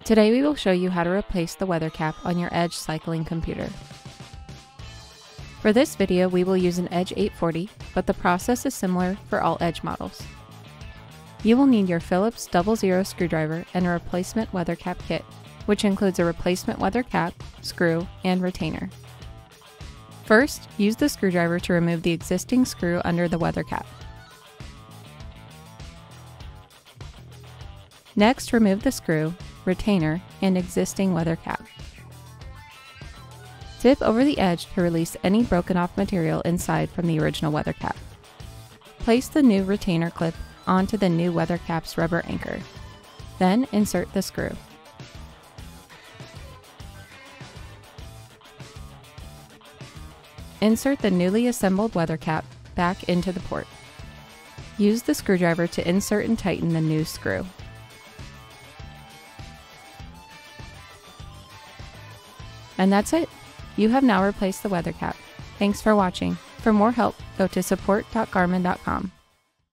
Today we will show you how to replace the weather cap on your Edge cycling computer. For this video we will use an Edge 840, but the process is similar for all Edge models. You will need your Phillips 00 screwdriver and a replacement weather cap kit, which includes a replacement weather cap, screw, and retainer. First, use the screwdriver to remove the existing screw under the weather cap. Next, remove the screw, retainer, and existing weather cap. Tip over the edge to release any broken off material inside from the original weather cap. Place the new retainer clip onto the new weather cap's rubber anchor. Then insert the screw. Insert the newly assembled weather cap back into the port. Use the screwdriver to insert and tighten the new screw. And that's it! You have now replaced the weather cap. Thanks for watching. For more help, go to support.garmin.com.